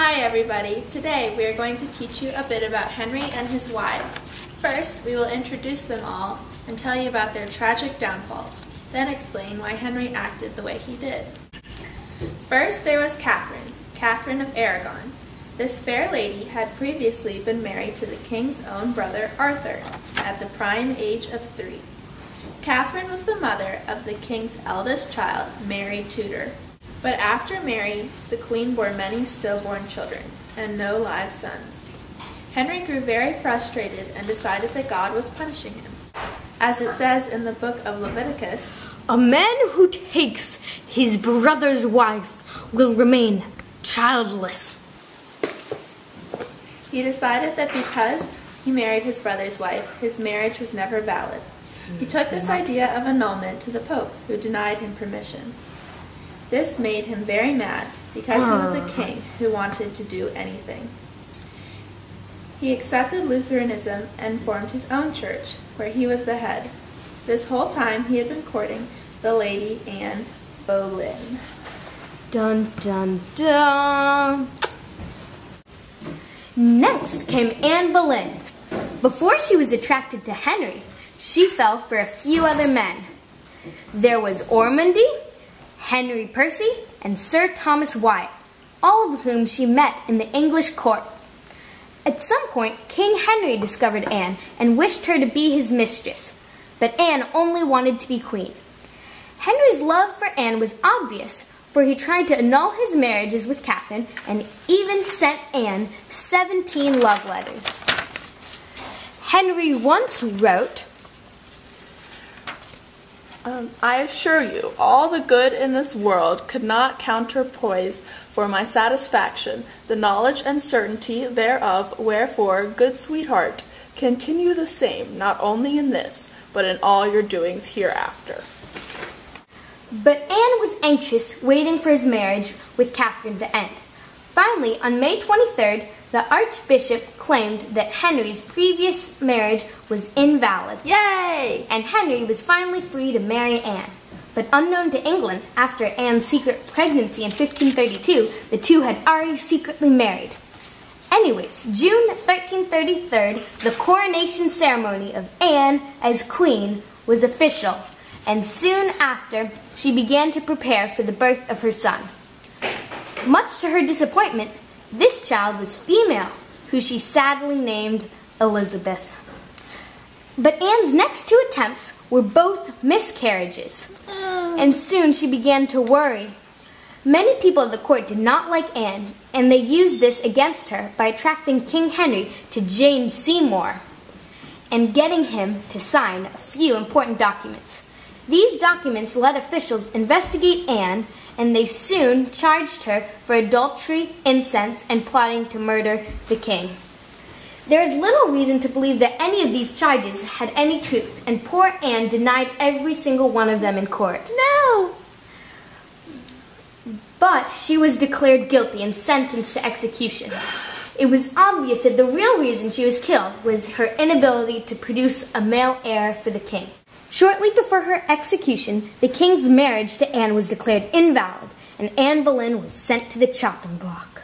Hi everybody! Today we are going to teach you a bit about Henry and his wives. First, we will introduce them all and tell you about their tragic downfalls, then explain why Henry acted the way he did. First, there was Catherine of Aragon. This fair lady had previously been married to the king's own brother Arthur at the prime age of 3. Catherine was the mother of the king's eldest child, Mary Tudor. But after Mary, the queen bore many stillborn children, and no live sons. Henry grew very frustrated and decided that God was punishing him. As it says in the book of Leviticus, "A man who takes his brother's wife will remain childless." He decided that because he married his brother's wife, his marriage was never valid. He took this idea of annulment to the Pope, who denied him permission. This made him very mad because he was a king who wanted to do anything. He accepted Lutheranism and formed his own church, where he was the head. This whole time he had been courting the Lady Anne Boleyn. Dun dun dun. Next came Anne Boleyn. Before she was attracted to Henry, she fell for a few other men. There was Ormondy, Henry Percy, and Sir Thomas Wyatt, all of whom she met in the English court. At some point, King Henry discovered Anne and wished her to be his mistress, but Anne only wanted to be queen. Henry's love for Anne was obvious, for he tried to annul his marriages with Catherine and even sent Anne 17 love letters. Henry once wrote, I assure you, all the good in this world could not counterpoise for my satisfaction the knowledge and certainty thereof, wherefore, good sweetheart, continue the same, not only in this, but in all your doings hereafter. But Anne was anxious, waiting for his marriage with Catherine to end. Finally, on May 23rd, the Archbishop claimed that Henry's previous marriage was invalid. Yay! And Henry was finally free to marry Anne. But unknown to England, after Anne's secret pregnancy in 1532, the two had already secretly married. Anyways, June 1333, the coronation ceremony of Anne as queen was official, and soon after, she began to prepare for the birth of her son. Much to her disappointment, this child was female, who she sadly named Elizabeth. But Anne's next 2 attempts were both miscarriages, and soon she began to worry. Many people at the court did not like Anne, and they used this against her by attracting King Henry to Jane Seymour and getting him to sign a few important documents. These documents let officials investigate Anne, and they soon charged her for adultery, incest, and plotting to murder the king. There is little reason to believe that any of these charges had any truth, and poor Anne denied every single one of them in court. No! But she was declared guilty and sentenced to execution. It was obvious that the real reason she was killed was her inability to produce a male heir for the king. Shortly before her execution, the king's marriage to Anne was declared invalid, and Anne Boleyn was sent to the chopping block.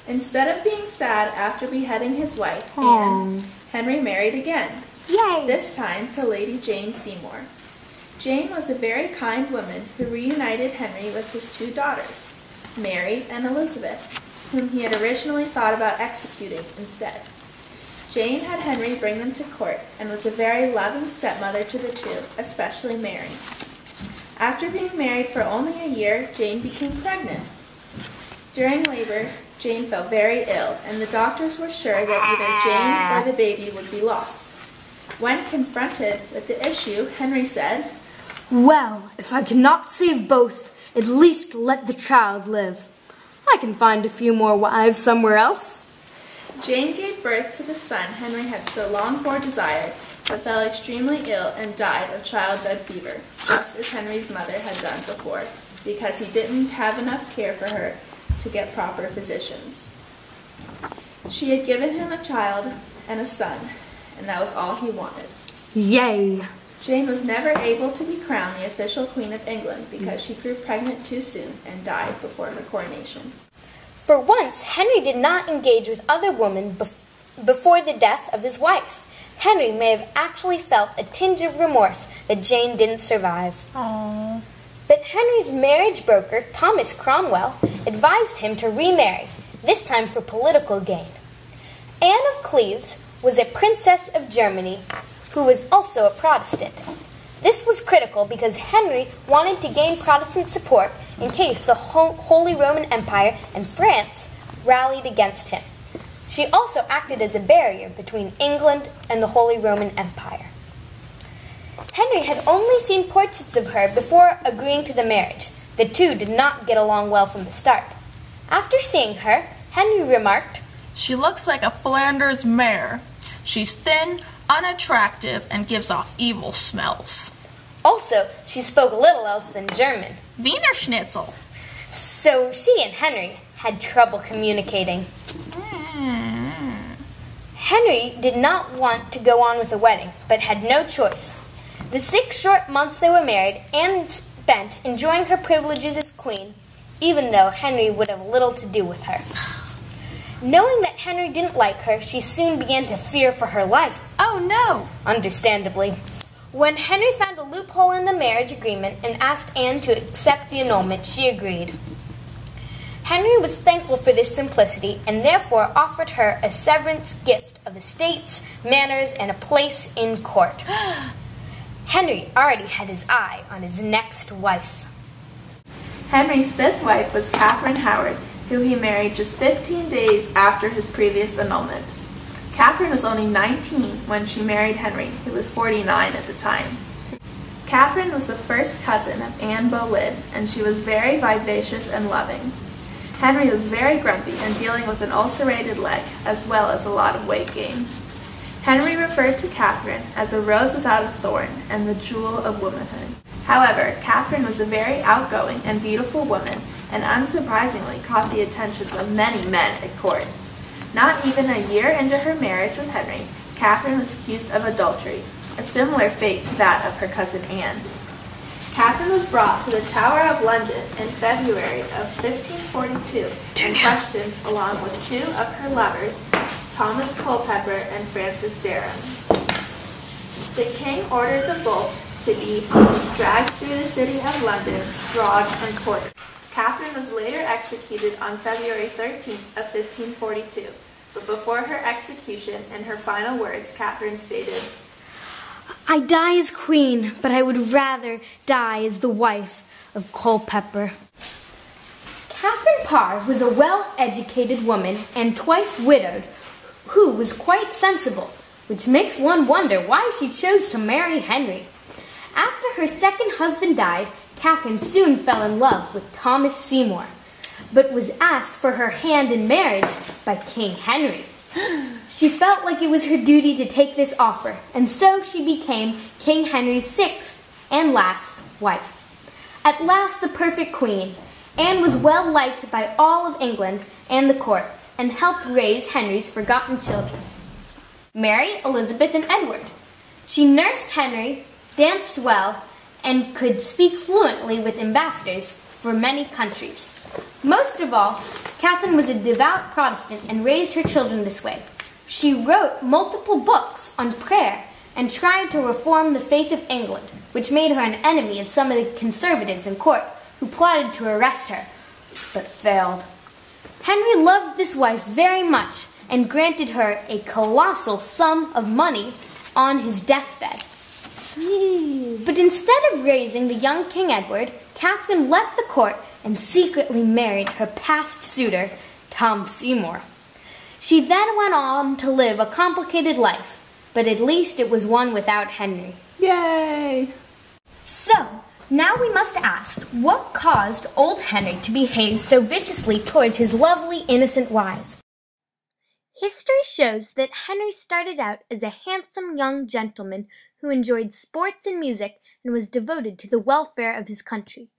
Instead of being sad after beheading his wife, Anne, Henry married again. Yay! This time to Lady Jane Seymour. Jane was a very kind woman who reunited Henry with his 2 daughters, Mary and Elizabeth, whom he had originally thought about executing instead. Jane had Henry bring them to court and was a very loving stepmother to the 2, especially Mary. After being married for only a year, Jane became pregnant. During labor, Jane fell very ill, and the doctors were sure that either Jane or the baby would be lost. When confronted with the issue, Henry said, "Well, if I cannot save both, at least let the child live. I can find a few more wives somewhere else." Jane gave birth to the son Henry had so long for desired, but fell extremely ill and died of childbed fever, just as Henry's mother had done before, because he didn't have enough care for her to get proper physicians. She had given him a child and a son, and that was all he wanted. Yay! Jane was never able to be crowned the official Queen of England because she grew pregnant too soon and died before her coronation. For once, Henry did not engage with other women before the death of his wife. Henry may have actually felt a tinge of remorse that Jane didn't survive. Aww. But Henry's marriage broker, Thomas Cromwell, advised him to remarry, this time for political gain. Anne of Cleves was a princess of Germany who was also a Protestant. This was critical because Henry wanted to gain Protestant support in case the Holy Roman Empire and France rallied against him. She also acted as a barrier between England and the Holy Roman Empire. Henry had only seen portraits of her before agreeing to the marriage. The two did not get along well from the start. After seeing her, Henry remarked, "She looks like a Flanders mare. She's thin, unattractive, and gives off evil smells. Also, she spoke little else than German. Wiener Schnitzel." So she and Henry had trouble communicating. Henry did not want to go on with the wedding, but had no choice. The 6 short months they were married, Anne spent enjoying her privileges as queen, even though Henry would have little to do with her. Knowing that Henry didn't like her, she soon began to fear for her life. Oh no! Understandably. When Henry found a loophole in the marriage agreement and asked Anne to accept the annulment, she agreed. Henry was thankful for this simplicity and therefore offered her a severance gift of estates, manors, and a place in court. Henry already had his eye on his next wife. Henry's 5th wife was Catherine Howard, who he married just 15 days after his previous annulment. Catherine was only 19 when she married Henry, who was 49 at the time. Catherine was the first cousin of Anne Boleyn, and she was very vivacious and loving. Henry was very grumpy and dealing with an ulcerated leg, as well as a lot of weight gain. Henry referred to Catherine as a rose without a thorn and the jewel of womanhood. However, Catherine was a very outgoing and beautiful woman, and unsurprisingly caught the attentions of many men at court. Not even a year into her marriage with Henry, Catherine was accused of adultery, a similar fate to that of her cousin Anne. Catherine was brought to the Tower of London in February of 1542 and questioned along with 2 of her lovers, Thomas Culpeper and Francis Derham. The king ordered the bolt to be dragged through the city of London, flogged, and quartered. Catherine was later executed on February 13th of 1542, but before her execution, in her final words, Catherine stated, "I die as queen, but I would rather die as the wife of Culpeper." Catherine Parr was a well-educated woman and twice widowed, who was quite sensible, which makes one wonder why she chose to marry Henry. After her second husband died, Catherine soon fell in love with Thomas Seymour, but was asked for her hand in marriage by King Henry. She felt like it was her duty to take this offer, and so she became King Henry's 6th and last wife. At last the perfect queen, Anne was well liked by all of England and the court, and helped raise Henry's forgotten children, Mary, Elizabeth, and Edward. She nursed Henry, danced well, and could speak fluently with ambassadors for many countries. Most of all, Catherine was a devout Protestant and raised her children this way. She wrote multiple books on prayer and tried to reform the faith of England, which made her an enemy of some of the conservatives in court who plotted to arrest her, but failed. Henry loved this wife very much and granted her a colossal sum of money on his deathbed. But instead of raising the young King Edward, Catherine left the court and secretly married her past suitor, Tom Seymour. She then went on to live a complicated life, but at least it was one without Henry. Yay! So, now we must ask, what caused old Henry to behave so viciously towards his lovely, innocent wives? History shows that Henry started out as a handsome young gentleman who enjoyed sports and music and was devoted to the welfare of his country.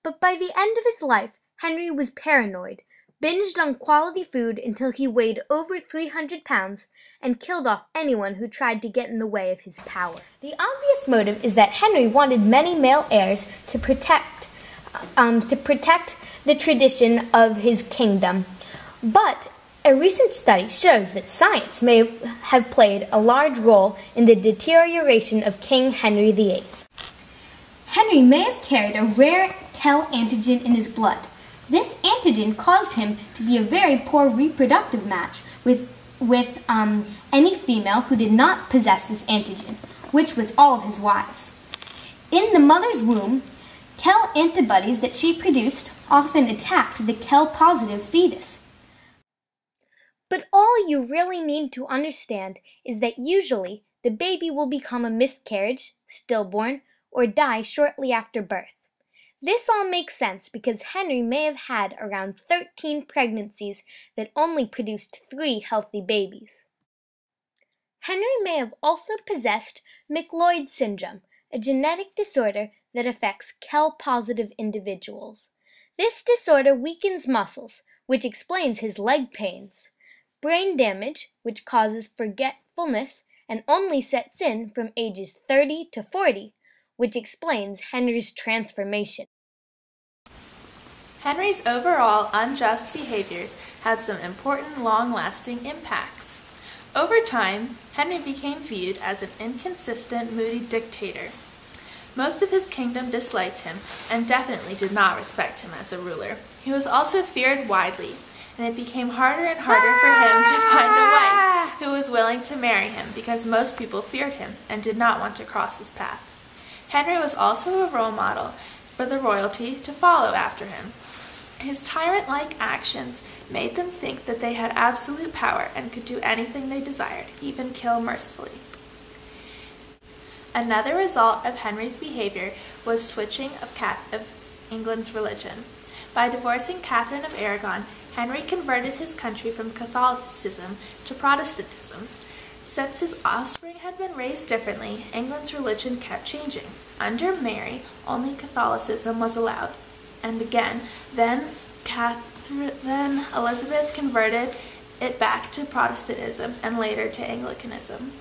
But by the end of his life, Henry was paranoid, binged on quality food until he weighed over 300 pounds, and killed off anyone who tried to get in the way of his power. The obvious motive is that Henry wanted many male heirs to protect the tradition of his kingdom. But a recent study shows that science may have played a large role in the deterioration of King Henry VIII. Henry may have carried a rare Kell antigen in his blood. This antigen caused him to be a very poor reproductive match with any female who did not possess this antigen, which was all of his wives. In the mother's womb, Kell antibodies that she produced often attacked the Kell-positive fetus. But all you really need to understand is that usually the baby will become a miscarriage, stillborn, or die shortly after birth. This all makes sense because Henry may have had around 13 pregnancies that only produced 3 healthy babies. Henry may have also possessed Micloid syndrome, a genetic disorder that affects Kell-positive individuals. This disorder weakens muscles, which explains his leg pains, brain damage, which causes forgetfulness and only sets in from ages 30 to 40, which explains Henry's transformation. Henry's overall unjust behaviors had some important long-lasting impacts. Over time, Henry became viewed as an inconsistent, moody dictator. Most of his kingdom disliked him and definitely did not respect him as a ruler. He was also feared widely, and it became harder and harder for him to find a wife who was willing to marry him because most people feared him and did not want to cross his path. Henry was also a role model for the royalty to follow after him. His tyrant-like actions made them think that they had absolute power and could do anything they desired, even kill mercifully. Another result of Henry's behavior was switching of England's religion. By divorcing Catherine of Aragon, Henry converted his country from Catholicism to Protestantism. Since his offspring had been raised differently, England's religion kept changing. Under Mary, only Catholicism was allowed. And again, then Elizabeth converted it back to Protestantism and later to Anglicanism.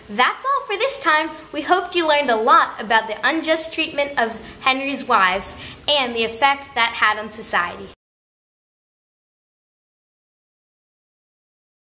That's all for this time. We hoped you learned a lot about the unjust treatment of Henry's wives and the effect that had on society.